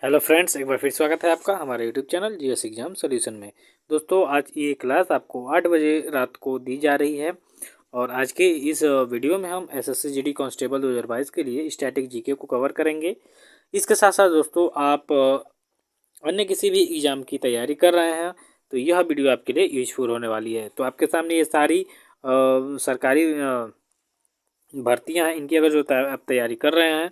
Hello friends, एक बार फिर स्वागत है आपका हमारे YouTube channel GS exam solution में। दोस्तों, आज ये क्लास आपको 8 बजे रात को दी जा रही है और आज के इस वीडियो में हम एसएससी जीडी कांस्टेबल 2022 के लिए स्टैटिक जीके को कवर करेंगे। इसके साथ साथ दोस्तों, आप अन्य किसी भी एग्ज़ाम की तैयारी कर रहे हैं तो यह वीडियो आपके लिए यूजफुल होने वाली है। तो आपके सामने ये सारी सरकारी भर्तियां हैं, इनकी अगर जो आप तैयारी कर रहे हैं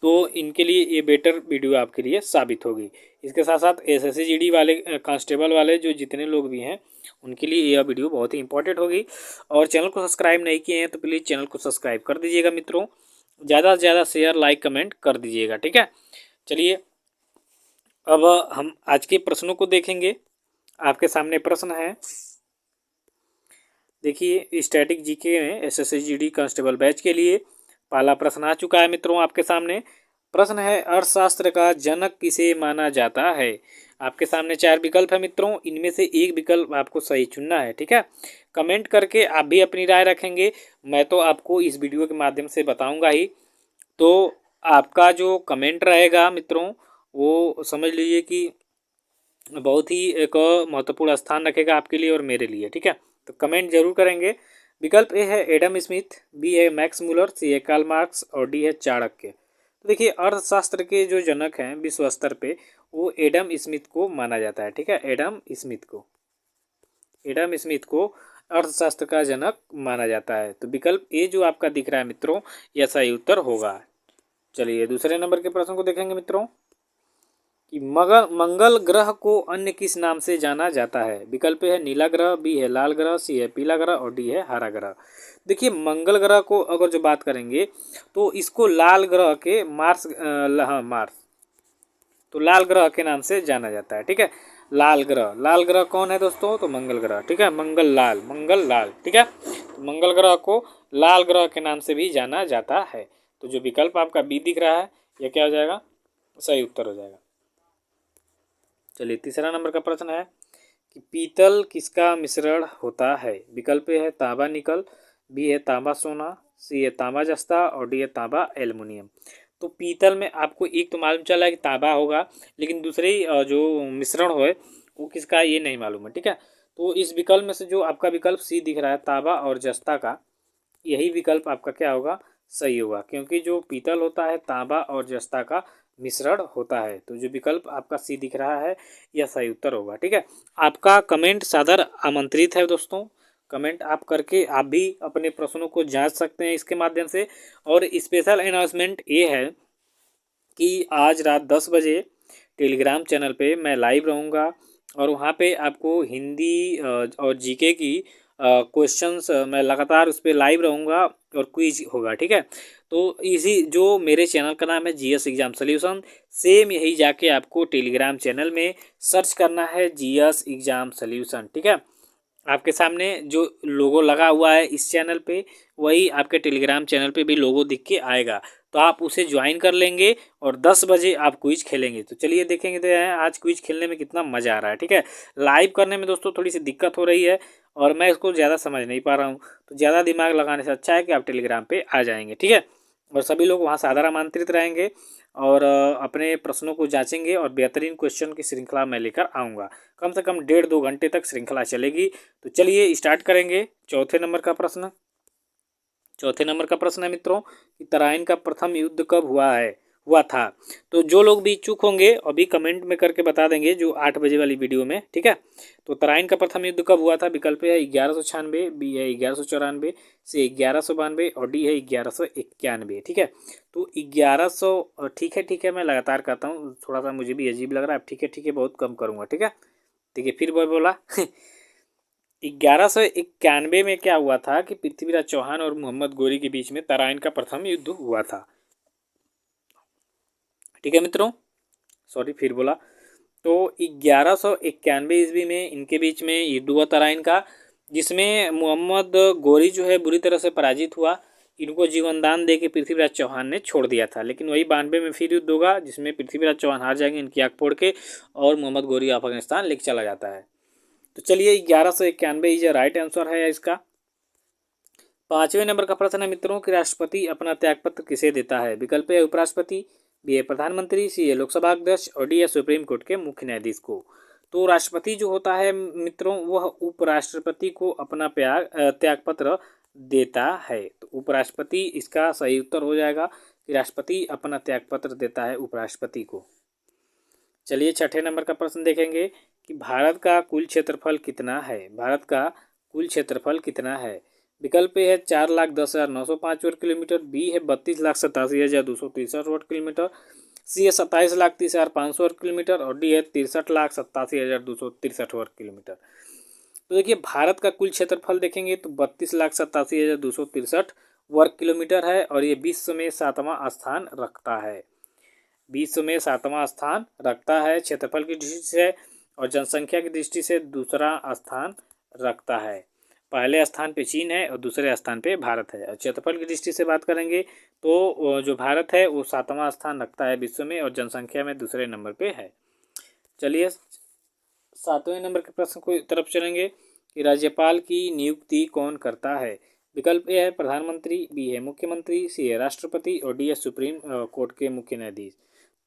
तो इनके लिए ये बेटर वीडियो आपके लिए साबित होगी। इसके साथ साथ एसएससी जीडी वाले कांस्टेबल वाले जो जितने लोग भी हैं उनके लिए यह वीडियो बहुत ही इंपॉर्टेंट होगी। और चैनल को सब्सक्राइब नहीं किए हैं तो प्लीज़ चैनल को सब्सक्राइब कर दीजिएगा मित्रों। ज़्यादा से ज़्यादा शेयर, लाइक, कमेंट कर दीजिएगा, ठीक है। चलिए, अब हम आज के प्रश्नों को देखेंगे। आपके सामने प्रश्न है, देखिए स्टैटिक जीके में एसएससी जीडी कांस्टेबल बैच के लिए पहला प्रश्न आ चुका है मित्रों आपके सामने। प्रश्न है, अर्थशास्त्र का जनक किसे माना जाता है। आपके सामने 4 विकल्प है मित्रों, इनमें से एक विकल्प आपको सही चुनना है, ठीक है। कमेंट करके आप भी अपनी राय रखेंगे, मैं तो आपको इस वीडियो के माध्यम से बताऊंगा ही। तो आपका जो कमेंट रहेगा मित्रों, वो समझ लीजिए कि बहुत ही एक महत्वपूर्ण स्थान रखेगा आपके लिए और मेरे लिए, ठीक है। तो कमेंट जरूर करेंगे। विकल्प ए है एडम स्मिथ, बी है मैक्स मूलर, सी है कार्ल मार्क्स और डी है चाणक्य। तो देखिए, अर्थशास्त्र के जो जनक हैं विश्व स्तर पे, वो एडम स्मिथ को माना जाता है, ठीक है। एडम स्मिथ को अर्थशास्त्र का जनक माना जाता है। तो विकल्प ए जो आपका दिख रहा है मित्रों, यह सही उत्तर होगा। चलिए, दूसरे नंबर के प्रश्न को देखेंगे मित्रों कि मंगल ग्रह को अन्य किस नाम से जाना जाता है। विकल्प है नीला ग्रह, बी है लाल ग्रह, सी है पीला ग्रह और डी है हरा ग्रह। देखिए, मंगल ग्रह को अगर जो बात करेंगे तो इसको लाल ग्रह के मार्स, तो लाल ग्रह के नाम से जाना जाता है, ठीक है। लाल ग्रह कौन है दोस्तों, तो मंगल ग्रह, ठीक है। मंगल लाल, ठीक है। तो मंगल ग्रह को लाल ग्रह के नाम से भी जाना जाता है। तो जो विकल्प आपका बी दिख रहा है, यह क्या हो जाएगा, सही उत्तर हो जाएगा। चलिए, तीसरा नंबर का प्रश्न है कि पीतल किसका मिश्रण होता है। विकल्प है तांबा निकल, बी है तांबा सोना, सी है तांबा जस्ता और डी है तांबा एल्युमिनियम। तो पीतल में आपको एक तो मालूम चला है कि तांबा होगा, लेकिन दूसरे जो मिश्रण हो वो किसका ये नहीं मालूम है, ठीक है। तो इस विकल्प में से जो आपका विकल्प सी दिख रहा है तांबा और जस्ता का, यही विकल्प आपका क्या होगा, सही होगा, क्योंकि जो पीतल होता है तांबा और जस्ता का मिश्रण होता है। तो जो विकल्प आपका सी दिख रहा है यह सही उत्तर होगा, ठीक है। आपका कमेंट सादर आमंत्रित है दोस्तों। कमेंट आप करके आप भी अपने प्रश्नों को जांच सकते हैं इसके माध्यम से। और स्पेशल अनाउंसमेंट ये है कि आज रात 10 बजे टेलीग्राम चैनल पे मैं लाइव रहूँगा और वहाँ पे आपको हिंदी और जीके की क्वेश्चंस मैं लगातार उस पर लाइव रहूँगा और क्विज होगा, ठीक है। तो इसी जो मेरे चैनल का नाम है जीएस एग्जाम सॉल्यूशन, सेम यही जाके आपको टेलीग्राम चैनल में सर्च करना है जीएस एग्जाम सॉल्यूशन, ठीक है। आपके सामने जो लोगो लगा हुआ है इस चैनल पे, वही आपके टेलीग्राम चैनल पे भी लोगो दिख के आएगा। तो आप उसे ज्वाइन कर लेंगे और 10 बजे आप क्विज खेलेंगे। तो चलिए देखेंगे तो आज क्विज खेलने में कितना मज़ा आ रहा है, ठीक है। लाइव करने में दोस्तों थोड़ी सी दिक्कत हो रही है और मैं इसको ज़्यादा समझ नहीं पा रहा हूँ। तो ज़्यादा दिमाग लगाने से अच्छा है कि आप टेलीग्राम पे आ जाएंगे, ठीक है। और सभी लोग वहाँ सादर आमंत्रित रहेंगे और अपने प्रश्नों को जांचेंगे और बेहतरीन क्वेश्चन की श्रृंखला मैं लेकर आऊँगा। कम से कम 1.5-2 घंटे तक श्रृंखला चलेगी। तो चलिए स्टार्ट करेंगे। चौथे नंबर का प्रश्न है मित्रों कि तराइन का प्रथम युद्ध कब हुआ था। तो जो लोग भी इच्छुक होंगे अभी कमेंट में करके बता देंगे, जो 8 बजे वाली वीडियो में, ठीक है। तो तराइन का प्रथम युद्ध कब हुआ था। विकल्प है 1196, बी है 1194, सी 1192 और डी है 1191, ठीक है। तो 1100, ठीक है मैं लगातार कहता हूँ, थोड़ा सा मुझे भी अजीब लग रहा है। ठीक है बहुत कम करूँगा, ठीक है। देखिए फिर बोला 1191 में क्या हुआ था कि पृथ्वीराज चौहान और मोहम्मद गोरी के बीच में तराइन का प्रथम युद्ध हुआ था, ठीक है मित्रों। सॉरी फिर बोला। तो 1191 ईस्वी में इनके बीच में युद्ध हुआ तराइन का, जिसमें मोहम्मद गोरी जो है बुरी तरह से पराजित हुआ। इनको जीवनदान दे के पृथ्वीराज चौहान ने छोड़ दिया था। लेकिन वही 92 में फिर युद्ध होगा जिसमें पृथ्वीराज चौहान हार जाएंगे इनकी आँख फोड़ के और मोहम्मद गोरी अफगानिस्तान लेके चला जाता है। तो चलिए 1191 इज राइट आंसर है इसका। 5वें नंबर का प्रश्न है मित्रों कि राष्ट्रपति अपना त्यागपत्र किसे देता है। विकल्प है उपराष्ट्रपति, बी है प्रधानमंत्री, सी है लोकसभा अध्यक्ष और डी है सुप्रीम कोर्ट के मुख्य न्यायाधीश को। तो राष्ट्रपति जो होता है मित्रों वह उपराष्ट्रपति को अपना त्यागपत्र देता है। तो उपराष्ट्रपति इसका सही उत्तर हो जाएगा कि राष्ट्रपति अपना त्यागपत्र देता है उपराष्ट्रपति को। चलिए छठे नंबर का प्रश्न देखेंगे कि भारत का कुल क्षेत्रफल कितना है। भारत का कुल क्षेत्रफल कितना है। विकल्प ए है 4,10,905 वर्ग किलोमीटर, बी है 32,87,263 वर्ग किलोमीटर, सी है 27,30,500 वर्ग किलोमीटर और डी है 63,87,263 वर्ग किलोमीटर। तो देखिए भारत का कुल क्षेत्रफल देखेंगे तो 32,87,263 वर्ग किलोमीटर है और ये विश्व में 7वां स्थान रखता है। विश्व में 7वां स्थान रखता है क्षेत्रफल की दृष्टि से और जनसंख्या की दृष्टि से दूसरा स्थान रखता है। पहले स्थान पे चीन है और दूसरे स्थान पे भारत है। और क्षेत्रफल की दृष्टि से बात करेंगे तो जो भारत है वो 7वां स्थान रखता है विश्व में और जनसंख्या में दूसरे नंबर पे है। चलिए 7वें नंबर के प्रश्न को तरफ चलेंगे कि राज्यपाल की नियुक्ति कौन करता है। विकल्प ए है प्रधानमंत्री, बी है मुख्यमंत्री, सी है राष्ट्रपति और डी है सुप्रीम कोर्ट के मुख्य न्यायाधीश।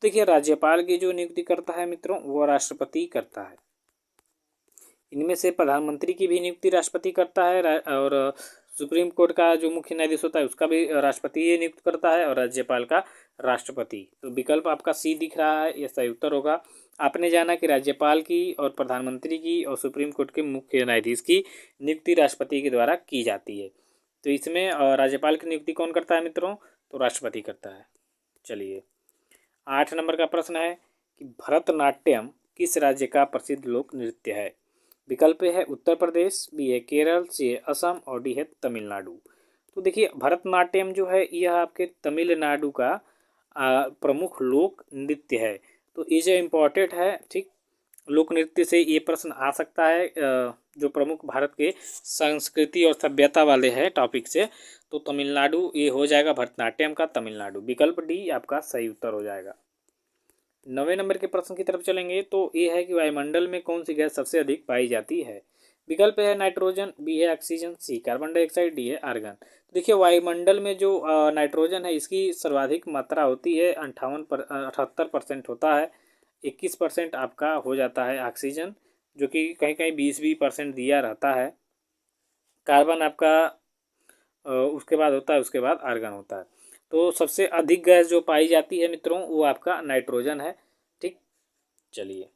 देखिए राज्यपाल की जो नियुक्ति करता है मित्रों वो राष्ट्रपति करता है। इनमें से प्रधानमंत्री की भी नियुक्ति राष्ट्रपति करता है और सुप्रीम कोर्ट का जो मुख्य न्यायाधीश होता है उसका भी राष्ट्रपति ही नियुक्त करता है और राज्यपाल का राष्ट्रपति। तो विकल्प आपका सी दिख रहा है, यह सही उत्तर होगा। आपने जाना कि राज्यपाल की और प्रधानमंत्री की और सुप्रीम कोर्ट के मुख्य न्यायाधीश की नियुक्ति राष्ट्रपति के द्वारा की जाती है। तो इसमें राज्यपाल की नियुक्ति कौन करता है मित्रों, तो राष्ट्रपति करता है। चलिए 8 नंबर का प्रश्न है कि भरतनाट्यम किस राज्य का प्रसिद्ध लोक नृत्य है। विकल्प है उत्तर प्रदेश, बी है केरल, सी है असम और डी है तमिलनाडु। तो देखिए भरतनाट्यम जो है यह आपके तमिलनाडु का प्रमुख लोक नृत्य है। तो ये जो इम्पोर्टेंट है, ठीक, लोक नृत्य से ये प्रश्न आ सकता है जो प्रमुख भारत के संस्कृति और सभ्यता वाले हैं टॉपिक से। तो तमिलनाडु ये हो जाएगा भरतनाट्यम का तमिलनाडु। विकल्प डी आपका सही उत्तर हो जाएगा। 9वें नंबर के प्रश्न की तरफ चलेंगे तो ये है कि वायुमंडल में कौन सी गैस सबसे अधिक पाई जाती है। विकल्प है नाइट्रोजन, बी है ऑक्सीजन, सी कार्बन डाइऑक्साइड, डी है आर्गन। तो देखिए वायुमंडल में जो नाइट्रोजन है इसकी सर्वाधिक मात्रा होती है 78% होता है। 21% आपका हो जाता है ऑक्सीजन जो कि कहीं कहीं 20% दिया रहता है। कार्बन आपका उसके बाद होता है, उसके बाद आर्गन होता है। तो सबसे अधिक गैस जो पाई जाती है मित्रों वो आपका नाइट्रोजन है। ठीक, चलिए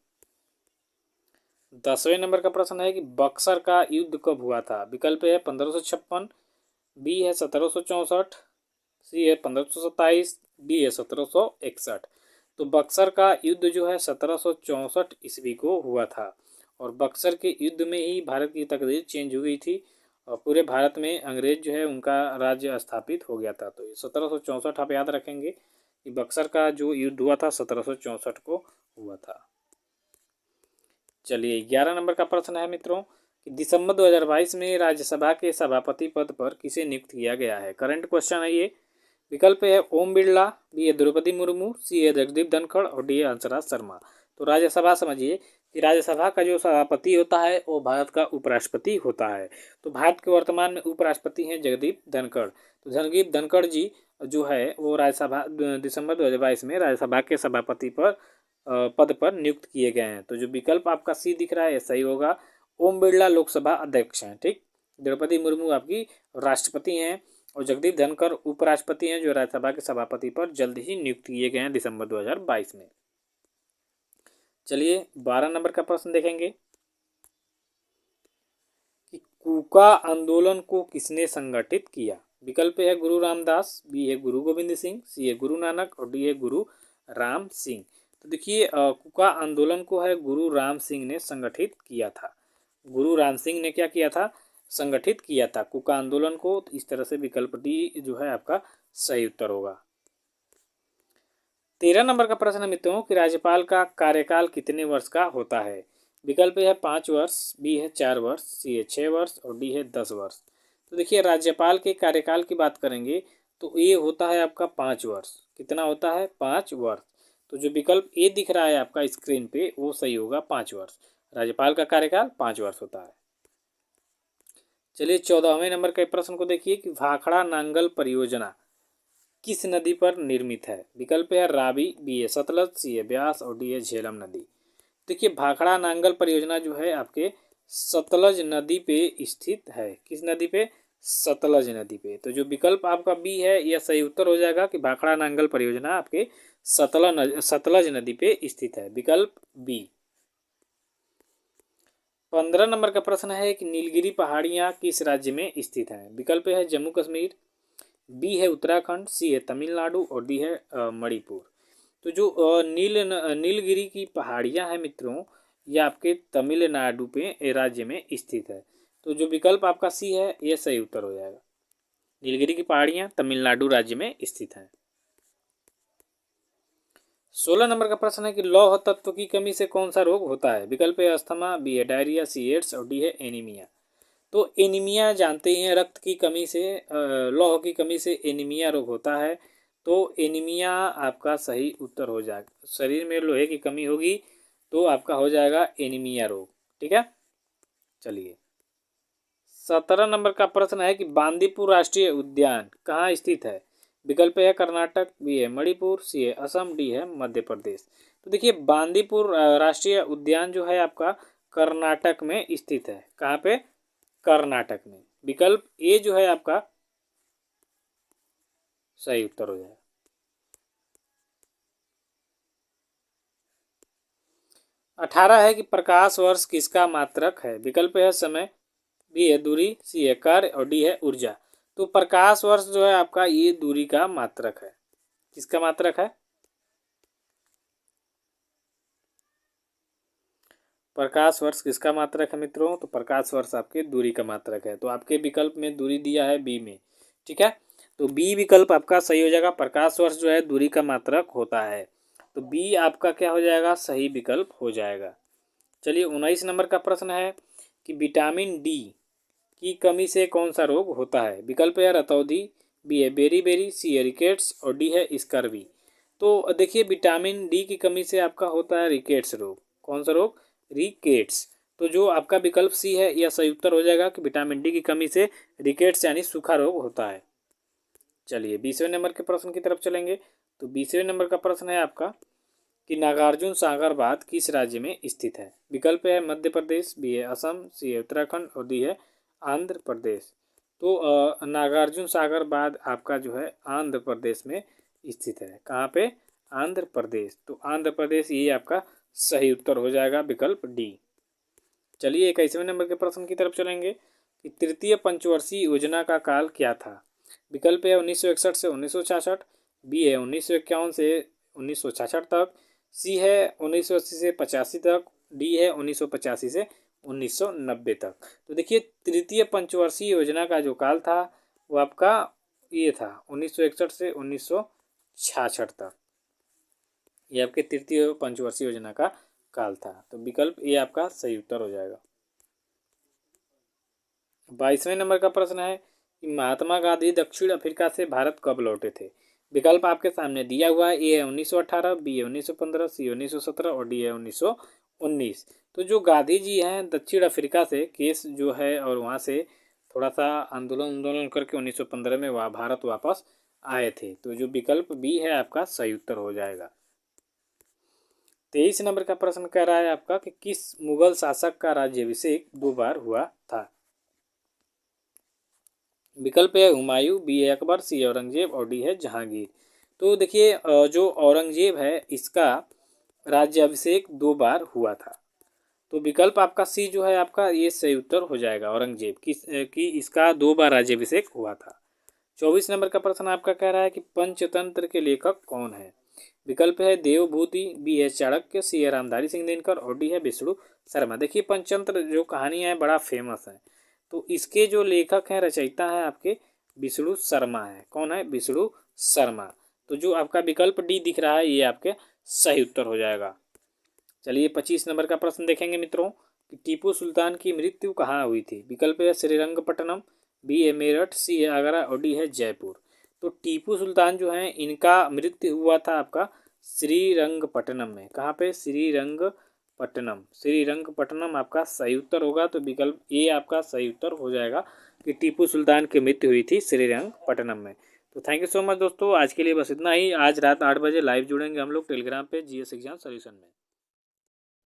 10वें नंबर का प्रश्न है कि बक्सर का युद्ध कब हुआ था। विकल्प है 1556, बी है 1764, सी है 1527, डी है 1761। तो बक्सर का युद्ध जो है 1764 ईस्वी को हुआ था और बक्सर के युद्ध में ही भारत की तकदीर चेंज हुई थी और पूरे भारत में अंग्रेज जो है उनका राज्य स्थापित हो गया था। तो ये 1764 आप याद रखेंगे कि बक्सर का जो युद्ध हुआ था 1764 को हुआ था। चलिए 11 नंबर का प्रश्न है मित्रों कि दिसंबर 2022 में राज्यसभा के सभापति पद पर किसे नियुक्त किया गया है। करंट क्वेश्चन है ये। विकल्प है ओम बिरला, बी है द्रौपदी मुर्मू, सी है जगदीप धनखड़ और डी है हंसराज शर्मा। तो राज्यसभा समझिए कि राज्यसभा का जो सभापति होता है वो भारत का उपराष्ट्रपति होता है। तो भारत के वर्तमान में उपराष्ट्रपति हैं जगदीप धनखड़। तो जगदीप धनखड़ जी जो है वो राज्यसभा दिसंबर 2022 में राज्यसभा के सभापति पर पद पर नियुक्त किए गए हैं। तो जो विकल्प आपका सी दिख रहा है सही होगा। ओम बिरला लोकसभा अध्यक्ष हैं, ठीक, द्रौपदी मुर्मू आपकी राष्ट्रपति हैं और जगदीप धनखड़ उपराष्ट्रपति हैं जो राज्यसभा के सभापति पर जल्द ही नियुक्त किए गए हैं दिसंबर 2022 में। चलिए 12 नंबर का प्रश्न देखेंगे कि कूका आंदोलन को किसने संगठित किया। विकल्प है गुरु रामदास, बी है गुरु गोविंद सिंह, सी है गुरु नानक और डी है गुरु राम सिंह। तो देखिए कूका आंदोलन को है गुरु राम सिंह ने संगठित किया था। गुरु राम सिंह ने क्या किया था, संगठित किया था कूका आंदोलन को। तो इस तरह से विकल्प डी जो है आपका सही उत्तर होगा। 13 नंबर का प्रश्न मित्रों कि राज्यपाल का कार्यकाल कितने वर्ष का होता है। विकल्प है 5 वर्ष, बी है 4 वर्ष, सी है 6 वर्ष और डी है 10 वर्ष। तो देखिए राज्यपाल के कार्यकाल की बात करेंगे तो ये होता है आपका 5 वर्ष। कितना होता है, 5 वर्ष। तो जो विकल्प ए दिख रहा है आपका स्क्रीन पे वो सही होगा, 5 वर्ष। राज्यपाल का कार्यकाल 5 वर्ष होता है। चलिए 14वें नंबर के प्रश्न को देखिए कि भाखड़ा नांगल परियोजना किस नदी पर निर्मित है? विकल्प है रावी, बी है सतलज, सी है ब्यास और डी है झेलम नदी। देखिए भाखड़ा नांगल परियोजना जो है आपके सतलज नदी पे स्थित है। किस नदी पे? सतलज नदी पे। तो जो विकल्प आपका बी है यह सही उत्तर हो जाएगा कि भाखड़ा नांगल परियोजना आपके सतलज नदी पे स्थित है। विकल्प बी। 15 नंबर का प्रश्न है कि नीलगिरी पहाड़ियाँ किस राज्य में स्थित हैं? विकल्प है जम्मू कश्मीर, बी है उत्तराखंड, सी है तमिलनाडु और डी है मणिपुर। तो जो नीलगिरी की पहाड़ियाँ हैं मित्रों, ये आपके तमिलनाडु पे राज्य में स्थित है। तो जो विकल्प आपका सी है ये सही उत्तर हो जाएगा। नीलगिरी की पहाड़ियाँ तमिलनाडु राज्य में स्थित हैं। 16 नंबर का प्रश्न है कि लौह तत्व की कमी से कौन सा रोग होता है? विकल्प है अस्थमा, बी है डायरिया, सी एड्स और डी है एनीमिया। तो एनीमिया जानते ही हैं, रक्त की कमी से लौह की कमी से एनीमिया रोग होता है। तो एनीमिया आपका सही उत्तर हो जाएगा। शरीर में लोहे की कमी होगी तो आपका हो जाएगा एनीमिया रोग। ठीक है, चलिए 17 नंबर का प्रश्न है कि बांदीपुर राष्ट्रीय उद्यान कहाँ स्थित है? विकल्प है कर्नाटक, बी है मणिपुर, सी है असम, डी है मध्य प्रदेश। तो देखिए बांदीपुर राष्ट्रीय उद्यान जो है आपका कर्नाटक में स्थित है। कहाँ पे? कर्नाटक में। विकल्प ए जो है आपका सही उत्तर हो जाएगा। 18 है कि प्रकाश वर्ष किसका मात्रक है? विकल्प है समय, बी है दूरी, सी है कार्य और डी है ऊर्जा। तो प्रकाश वर्ष जो है आपका ये दूरी का मात्रक है। किसका मात्रक है? प्रकाश वर्ष किसका मात्रक है मित्रों? तो प्रकाश वर्ष आपके दूरी का मात्रक है। तो आपके विकल्प में दूरी दिया है बी में। ठीक है, तो बी विकल्प आपका सही हो जाएगा। प्रकाश वर्ष जो है दूरी का मात्रक होता है। तो बी आपका क्या हो जाएगा? सही विकल्प हो जाएगा। चलिए 19 नंबर का प्रश्न है कि विटामिन डी की कमी से कौन सा रोग होता है? विकल्प है रतौंधी, बी है बेरी, सी है रिकेट्स और डी है स्कर्वी। तो देखिए विटामिन डी की कमी से आपका होता है रिकेट्स रोग। कौन सा रोग? रिकेट्स। तो जो आपका विकल्प सी है यह सही उत्तर हो जाएगा कि विटामिन डी की कमी से रिकेट्स यानी सूखा रोग होता है। चलिए 20वें नंबर के प्रश्न की तरफ चलेंगे। तो 20वें नंबर का प्रश्न है आपका कि नागार्जुन सागर बांध किस राज्य में स्थित है? विकल्प है मध्य प्रदेश, बी है असम, सी है उत्तराखंड और डी है आंध्र प्रदेश। तो नागार्जुन सागर बांध आपका जो है आंध्र प्रदेश में स्थित है। कहाँ पे? आंध्र प्रदेश। तो आंध्र प्रदेश ये आपका सही उत्तर हो जाएगा, विकल्प डी। चलिए 21वें नंबर के प्रश्न की तरफ चलेंगे कि तृतीय पंचवर्षीय योजना का काल क्या था? विकल्प है 1961 से 1966, बी है 1951 से 1966 तक, सी है 1980 से 85 तक, डी है 1985 से 1990 तक। तो देखिए तृतीय पंचवर्षीय योजना का जो काल था वो आपका ये था 1961 से 1966 तक। ये आपके तृतीय पंचवर्षीय योजना का काल था। तो विकल्प ये आपका सही उत्तर हो जाएगा। 22वें नंबर का प्रश्न है कि महात्मा गांधी दक्षिण अफ्रीका से भारत कब लौटे थे? विकल्प आपके सामने दिया हुआ है। ए है 1918, बी है 1915, सी 1917 और डी है 1919। तो जो गांधी जी हैं दक्षिण अफ्रीका से केस जो है और वहाँ से थोड़ा सा आंदोलन करके 1915 में वह भारत वापस आए थे। तो जो विकल्प बी है आपका सही उत्तर हो जाएगा। 23 नंबर का प्रश्न कह रहा है आपका कि किस मुगल शासक का राज्याभिषेक 2 बार हुआ था? विकल्प है हुमायूं, बी है अकबर, सी है औरंगजेब और डी है जहांगीर। तो देखिए जो औरंगजेब है इसका राज्याभिषेक 2 बार हुआ था। तो विकल्प आपका सी जो है आपका ये सही उत्तर हो जाएगा। औरंगजेब की इसका 2 बार राज्याभिषेक हुआ था। 24 नंबर का प्रश्न आपका कह रहा है कि पंचतंत्र के लेखक कौन है? विकल्प है देवभूति, बी है चाणक्य, सी है रामधारी सिंह दिनकर और डी है विष्णु शर्मा। देखिए पंचतंत्र जो कहानियाँ है बड़ा फेमस है। तो इसके जो लेखक हैं रचयिता हैं आपके विष्णु शर्मा है। कौन है? विष्णु शर्मा। तो जो आपका विकल्प डी दिख रहा है ये आपके सही उत्तर हो जाएगा। चलिए 25 नंबर का प्रश्न देखेंगे मित्रों कि टीपू सुल्तान की मृत्यु कहाँ हुई थी? विकल्प है श्रीरंगपट्टनम, बी है मेरठ, सी है आगरा और डी है जयपुर। तो टीपू सुल्तान जो है इनका मृत्यु हुआ था आपका श्रीरंगपट्टनम में। कहाँ पे? श्रीरंगपट्टनम। श्रीरंगपट्टनम आपका सही उत्तर होगा। तो विकल्प ए आपका सही उत्तर हो जाएगा कि टीपू सुल्तान की मृत्यु हुई थी श्रीरंगपट्टनम में। तो थैंक यू सो मच दोस्तों, आज के लिए बस इतना ही। आज रात 8 बजे लाइव जुड़ेंगे हम लोग टेलीग्राम पे जीएस एग्जाम सॉल्यूशन में।